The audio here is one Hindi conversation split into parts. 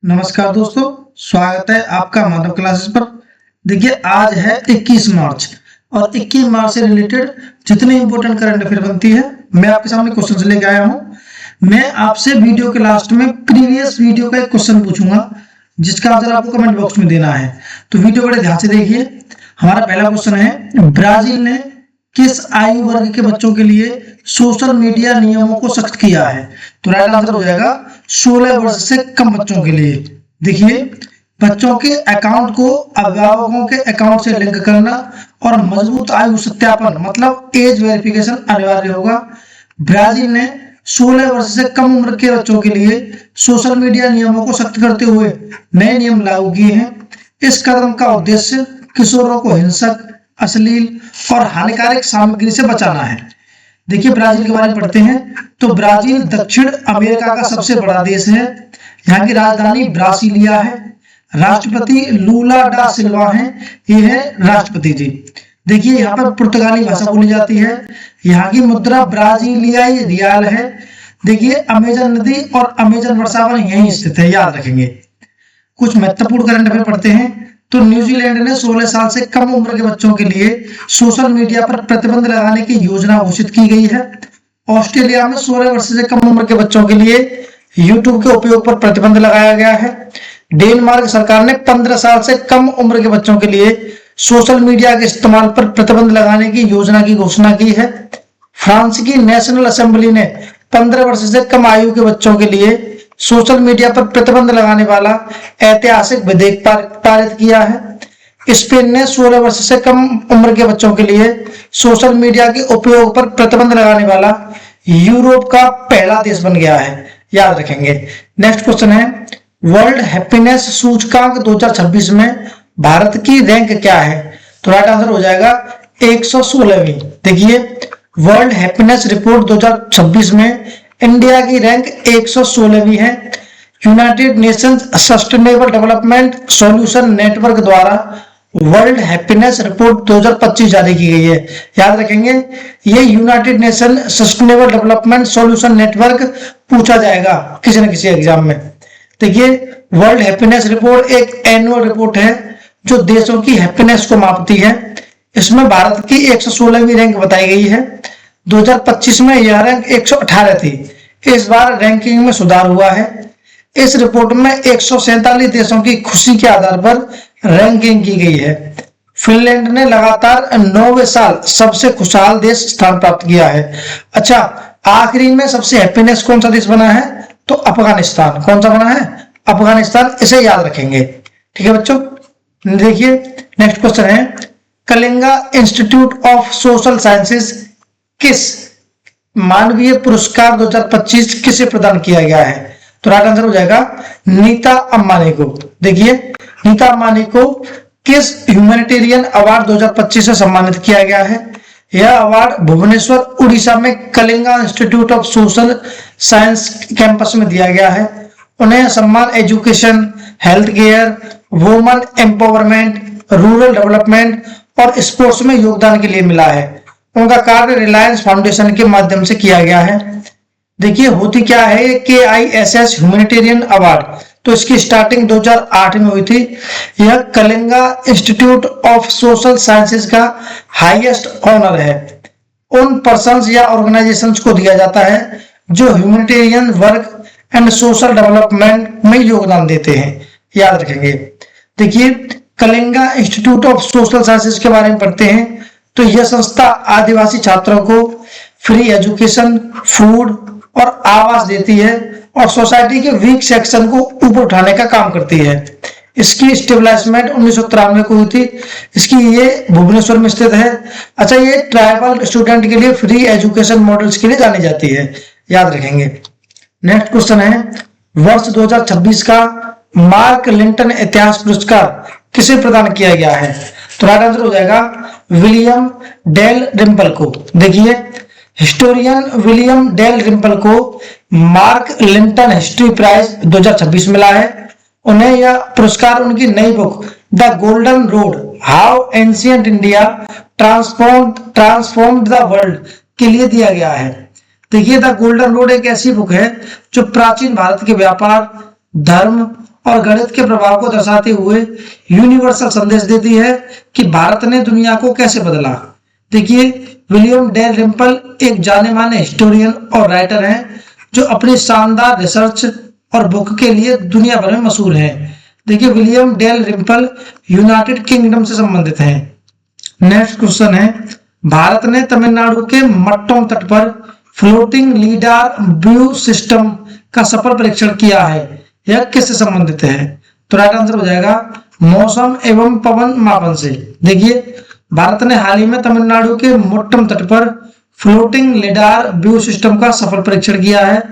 नमस्कार दोस्तों, स्वागत है आपका माधव क्लासेस पर। देखिए, आज है 21 मार्च और 21 मार्च से रिलेटेड जितनी इंपॉर्टेंट करंट अफेयर बनती है मैं आपके सामने क्वेश्चन लेके आया हूं। मैं आपसे वीडियो के लास्ट में प्रीवियस वीडियो का एक क्वेश्चन पूछूंगा जिसका आंसर आपको कमेंट बॉक्स में देना है। तो वीडियो बड़े ध्यान से देखिए। हमारा पहला क्वेश्चन है, ब्राजील ने किस आयु वर्ग के बच्चों के लिए सोशल मीडिया नियमों को सख्त किया है? तो राइट आंसर हो जाएगा 16 वर्ष से कम बच्चों के लिए। देखिए, बच्चों के अकाउंट को अभिभावकों के अकाउंट से लिंक करना और मजबूत आयु सत्यापन मतलब एज वेरिफिकेशन अनिवार्य होगा। ब्राजील ने 16 वर्ष से कम उम्र के बच्चों के लिए सोशल मीडिया नियमों को सख्त करते हुए नए नियम लागू किए हैं। इस कदम का उद्देश्य किशोरों को हिंसक, अश्लील और हानिकारक सामग्री से बचाना है। देखिए, ब्राजील के बारे में पढ़ते हैं तो ब्राजील दक्षिण अमेरिका का सबसे बड़ा देश है। यहाँ की राजधानी ब्रासिलिया है। राष्ट्रपति लूला डा सिल्वा है, ये है राष्ट्रपति जी। देखिए, यहाँ पर पुर्तगाली भाषा बोली जाती है। यहाँ की मुद्रा ब्राजीलियाई रियाल है। देखिए, अमेजन नदी और अमेजन वर्षावन यहीं स्थित है, याद रखेंगे। कुछ महत्वपूर्ण करंट अफेयर पढ़ते हैं तो न्यूजीलैंड ने 16 साल से कम उम्र के बच्चों के लिए सोशल मीडिया पर प्रतिबंध लगाने की योजना घोषित की गई है। ऑस्ट्रेलिया में 16 वर्ष से कम उम्र के बच्चों के लिए यूट्यूब के उपयोग पर प्रतिबंध लगाया गया है। डेनमार्क सरकार ने 15 साल से कम उम्र के बच्चों के लिए सोशल मीडिया के इस्तेमाल पर प्रतिबंध लगाने की योजना की घोषणा की है। फ्रांस की नेशनल असेंबली ने 15 वर्ष से कम आयु के बच्चों के लिए सोशल मीडिया पर प्रतिबंध लगाने वाला ऐतिहासिक विधेयक पारित किया है। स्पेन ने 16 वर्ष से कम उम्र के बच्चों के लिए सोशल मीडिया के उपयोग पर प्रतिबंध लगाने वाला यूरोप का पहला देश बन गया है, याद रखेंगे। नेक्स्ट क्वेश्चन है, वर्ल्ड हैप्पीनेस सूचकांक 2026 में भारत की रैंक क्या है? तो राइट आंसर हो जाएगा 116वीं। देखिए, वर्ल्ड हैप्पीनेस रिपोर्ट 2026 में इंडिया की रैंक 116वीं है। United Nations sustainable development solution network द्वारा वर्ल्ड हैप्पीनेस रिपोर्ट 2025 जारी की गई है, याद रखेंगे। ये United nation sustainable development solution network पूछा जाएगा किसी न किसी एग्जाम में। देखिए, वर्ल्ड हैप्पीनेस रिपोर्ट एक एनुअल रिपोर्ट है जो देशों की हैप्पीनेस को मापती है। इसमें भारत की 116वीं रैंक बताई गई है। 2025 में यह रैंक 118 थी। इस बार रैंकिंग में सुधार हुआ है। इस रिपोर्ट में 147 देशों की खुशी के आधार पर रैंकिंग की गई है। फिनलैंड ने लगातार 9वें साल सबसे खुशहाल देश स्थान प्राप्त किया है। अच्छा, आखिरी में सबसे हैप्पीनेस कौन सा देश बना है? तो अफगानिस्तान। कौन सा बना है? अफगानिस्तान। इसे याद रखेंगे, ठीक है बच्चों। देखिए, नेक्स्ट क्वेश्चन है, Kalinga institute of social sciences किस मानवीय पुरस्कार 2025 किसे प्रदान किया गया है? तो राइट आंसर हो जाएगा नीता अंबानी को। देखिए, नीता अंबानी को किस ह्यूमैनिटेरियन अवार्ड 2025 से सम्मानित किया गया है? यह अवार्ड भुवनेश्वर उड़ीसा में Kalinga institute of social science campus में दिया गया है। उन्हें सम्मान education, health care, women empowerment, rural development और स्पोर्ट्स में योगदान के लिए मिला है। उनका कार्य रिलायंस फाउंडेशन के माध्यम से किया गया है। देखिए, होती क्या है KISS ह्यूमैनिटेरियन अवार्ड, तो इसकी स्टार्टिंग 2008 में हुई थी। यह Kalinga institute of social sciences का हाईएस्ट ऑनर है। उन पर्सन्स या ऑर्गेनाइजेशंस को दिया जाता है जो humanitarian work and social development में योगदान देते हैं, याद रखेंगे। देखिए, Kalinga institute of social sciences के बारे में पढ़ते हैं तो यह संस्था आदिवासी छात्रों को फ्री एजुकेशन, फूड और आवास देती है और सोसाइटी के वीक सेक्शन को ऊपर उठाने का काम करती है। इसकी स्टेबलाइजमेंट 1993 को हुई थी। इसकी ये भुवनेश्वर में स्थित है। अच्छा, ये ट्राइबल स्टूडेंट के लिए फ्री एजुकेशन मॉडल्स के लिए जानी जाती है, याद रखेंगे। नेक्स्ट क्वेश्चन है, वर्ष 2026 का मार्क लिंटन इतिहास पुरस्कार किसे प्रदान किया गया है? तो राइट आंसर हो जाएगा विलियम डेल रिम्पल को। देखिए, हिस्टोरियन विलियम डेल रिम्पल को मार्क लिंटन हिस्ट्री प्राइज 2026 मिला है। उन्हें यह पुरस्कार उनकी नई book the golden road, how ancient India transformed the world के लिए दिया गया है। देखिए, द गोल्डन रोड एक ऐसी बुक है जो प्राचीन भारत के व्यापार, धर्म और गणित के प्रभाव को दर्शाते हुए यूनिवर्सल संदेश देती है कि भारत ने दुनिया को कैसे बदला। देखिए, विलियम डेल रिम्पल एक जाने माने हिस्टोरियन और राइटर हैं जो अपनी शानदार रिसर्च और बुक के लिए दुनिया भर में मशहूर हैं। देखिए, William del Rimple United kingdom से संबंधित हैं। नेक्स्ट क्वेश्चन है, भारत ने तमिलनाडु के मट्टम तट पर फ्लोटिंग लीडार व्यू सिस्टम का सफल परीक्षण किया है। यह किससे संबंधित है? तो राइट आंसर हो जाएगा मौसम एवं पवन मापन से। देखिए, भारत ने हाल ही में तमिलनाडु के मुट्टम तट पर फ्लोटिंग लिडार व्यू सिस्टम का सफल परीक्षण किया है।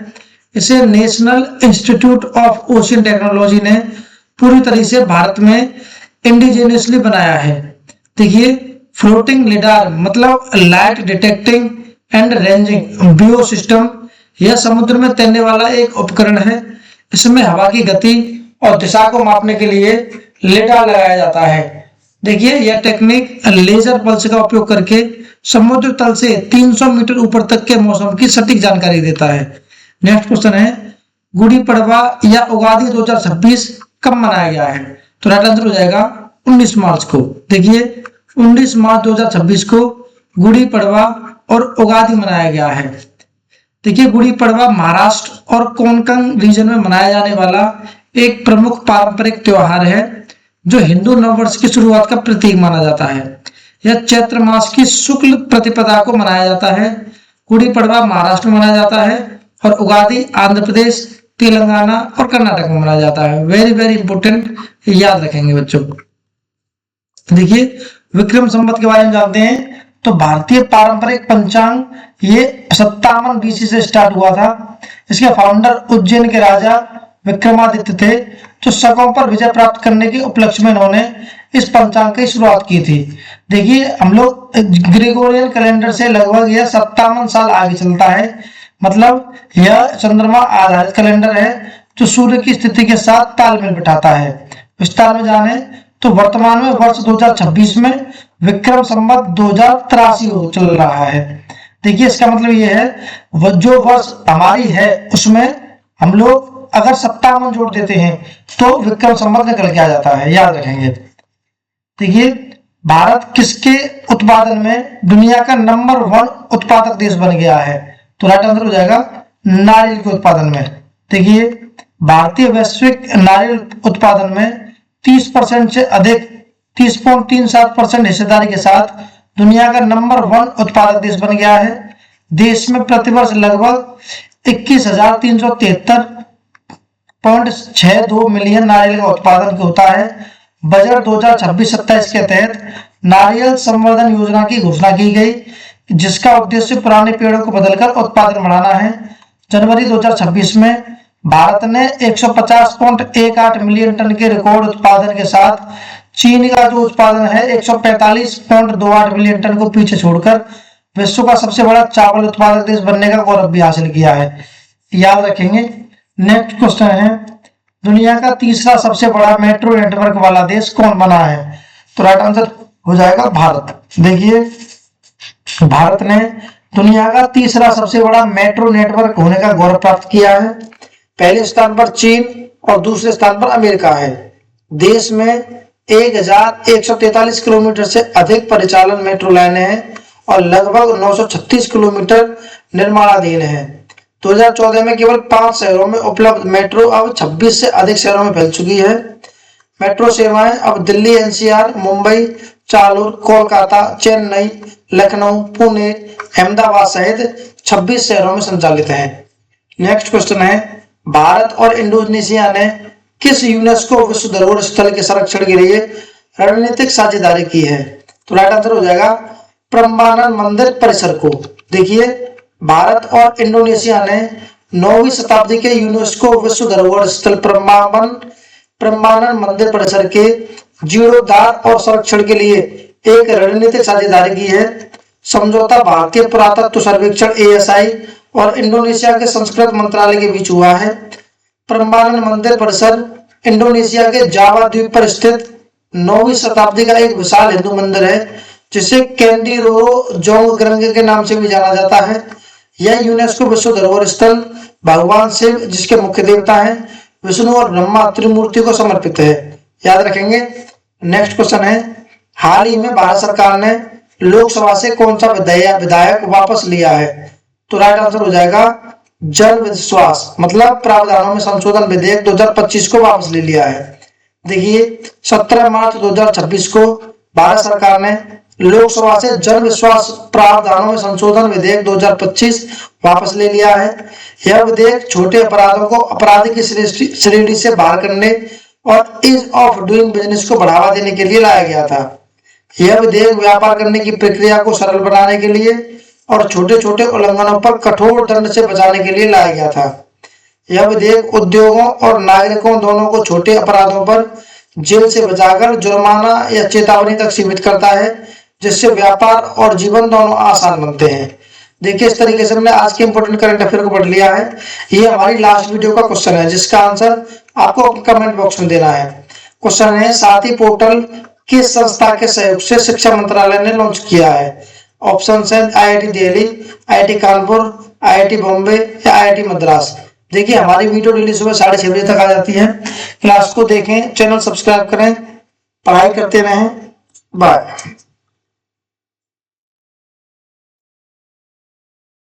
इसे national institute of ocean technology ने पूरी तरह से भारत में इंडिजिनियसली बनाया है। देखिए, फ्लोटिंग लिडार मतलब light detecting and ranging view system, यह समुद्र में तैरने वाला एक उपकरण है। इसमें हवा की गति और दिशा को मापने के लिए लिडार लगाया जाता है। देखिए, यह टेक्निक लेजर पल्स का उपयोग करके समुद्र तल से 300 मीटर ऊपर तक के मौसम की सटीक जानकारी देता है। नेक्स्ट क्वेश्चन है, गुड़ी पड़वा या उगादी 2026 कब मनाया गया है? तो राइट आंसर हो जाएगा 19 मार्च को। देखिए, 19 मार्च 2026 को गुड़ी पड़वा और उगादी मनाया गया है। देखिए, गुड़ी पड़वा महाराष्ट्र और कोंकण रीजन में मनाया जाने वाला एक प्रमुख पारंपरिक त्योहार है जो हिंदू नववर्ष की शुरुआत का प्रतीक माना जाता है। यह चैत्र मास की शुक्ल प्रतिपदा को मनाया जाता है। गुड़ी पड़वा महाराष्ट्र में मनाया जाता है और उगादी आंध्र प्रदेश, तेलंगाना और कर्नाटक में मनाया जाता है। वेरी वेरी इंपोर्टेंट, याद रखेंगे बच्चों। देखिए, विक्रम संवत के बारे में जानते हैं। तो भारतीय पारंपरिक पंचांग ये 57 बीसी से स्टार्ट हुआ था। इसके फाउंडर उज्जैन के राजा विक्रमादित्य थे, जो शकों पर विजय प्राप्त करने के उपलक्ष्य में इन्होंने इस पंचांग की शुरुआत की थी। देखिए, हम लोग ग्रेगोरियन कैलेंडर से लगभग यह 57 साल आगे चलता है। मतलब यह चंद्रमा आधारित कैलेंडर है जो सूर्य की स्थिति के साथ तालमेल बिठाता है। विस्तार में जाने तो वर्तमान में वर्ष 2026 में विक्रम संवत 2083 चल रहा है। देखिए, इसका मतलब ये है जो वर्ष हमारी है उसमें हम लोग अगर 57 जोड़ देते हैं तो विक्रम संवत निकल के आ जाता है, याद रखेंगे। देखिए, भारत किसके उत्पादन में दुनिया का नंबर 1 उत्पादक देश बन गया है? तो राइट आंसर हो जाएगा नारियल के उत्पादन में। देखिए, भारतीय वैश्विक नारियल उत्पादन में 30% से अधिक 30.37% हिस्सेदारी के साथ दुनिया का नंबर 1 उत्पादक देश बन गया है। देश में प्रतिवर्ष लगभग 21,373.62 मिलियन नारियल का उत्पादन होता है। बजट 2026-27 के तहत नारियल संवर्धन योजना की घोषणा की गई, जिसका उद्देश्य पुराने पेड़ों को बदलकर उत्पादन बढ़ाना है। जनवरी 2026 में भारत ने 150.18 मिलियन टन के रिकॉर्ड उत्पादन के साथ चीन का जो उत्पादन है 145.28 मिलियन टन को पीछे छोड़कर विश्व का सबसे बड़ा चावल उत्पादक देश बनने का गौरव भी हासिल किया है, याद रखेंगे। नेक्स्ट क्वेश्चन है, दुनिया का तीसरा सबसे बड़ा मेट्रो नेटवर्क वाला देश कौन बना है? तो राइट आंसर हो जाएगा भारत। देखिए, भारत ने दुनिया का तीसरा सबसे बड़ा मेट्रो नेटवर्क होने का गौरव प्राप्त किया है। पहले स्थान पर चीन और दूसरे स्थान पर अमेरिका है। देश में 1143 किलोमीटर से अधिक परिचालन मेट्रो लाइनें हैं और लगभग 936 किलोमीटर निर्माणाधीन है। 2014 में केवल 5 शहरों में उपलब्ध मेट्रो अब 26 से अधिक शहरों में फैल चुकी है। मेट्रो सेवाएं अब दिल्ली एनसीआर, मुंबई, चालूर, कोलकाता, चेन्नई, लखनऊ, पुणे, अहमदाबाद सहित 26 शहरों में संचालित है। नेक्स्ट क्वेश्चन है, भारत और इंडोनेशिया ने किस यूनेस्को विश्व धरोहर स्थल के संरक्षण के लिए रणनीतिक साझेदारी की है? तो राइट आंसर हो जाएगा प्रम्बानन मंदिर परिसर को। देखिए, भारत और इंडोनेशिया ने 9वीं शताब्दी के यूनेस्को विश्व धरोहर स्थल प्रम्बानन मंदिर परिसर के जीर्णोद्धार और संरक्षण के लिए एक रणनीतिक साझेदारी की है। समझौता भारतीय पुरातत्व सर्वेक्षण ASI और इंडोनेशिया के संस्कृत मंत्रालय के बीच हुआ है। प्रम्बानन मंदिर परिसर इंडोनेशिया के जावा द्वीप पर स्थित 9वीं शताब्दी का एक विशाल हिंदू मंदिर है, जिसे कैंडी रोरो जोंगग्रंग के नाम से भी जाना जाता है। यह यूनेस्को विश्व धरोहर स्थल भगवान शिव, जिसके मुख्य देवता हैं विष्णु और ब्रह्मा त्रिमूर्ति को समर्पित है। याद रखेंगे। नेक्स्ट क्वेश्चन है, हाल ही में भारत सरकार ने लोकसभा से कौन सा विधायक वापस लिया है? तो राइट आंसर हो जाएगा जन विश्वास, मतलब प्रावधानों में संशोधन विधेयक 2025 को वापस ले लिया है। देखिए 17 मार्च 2026 को भारत सरकार ने लोकसभा से जन विश्वास प्रावधानों में संशोधन विधेयक 2025 वापस ले लिया है। यह विधेयक छोटे अपराधों को अपराध की श्रेणी से बाहर करने और ईज ऑफ डूइंग बिजनेस को बढ़ावा देने के लिए लाया गया था। यह विधेयक व्यापार करने की प्रक्रिया को सरल बनाने के लिए और छोटे छोटे उल्लंघनों पर कठोर दंड से बचाने के लिए लाया गया था। यह विधेयक उद्योगों और नागरिकों दोनों को छोटे अपराधों पर जेल से बचाकर जुर्माना या चेतावनी तक सीमित करता है, जिससे व्यापार और जीवन दोनों आसान बनते हैं। देखिए इस तरीके से हमने आज के इंपोर्टेंट करंट अफेयर को पढ़ लिया है। ये हमारी लास्ट वीडियो का क्वेश्चन है, जिसका आंसर आपको कमेंट बॉक्स में देना है। क्वेश्चन है, साथी पोर्टल किस संस्था के सहयोग से शिक्षा मंत्रालय ने लॉन्च किया है? ऑप्शन है IIT Delhi, IIT Kanpur, IIT Bombay या IIT मद्रास। देखिए हमारी वीडियो डेली सुबह 6:30 बजे तक आ जाती है। क्लास को देखें, चैनल सब्सक्राइब करें, पढ़ाई करते रहें। बाय।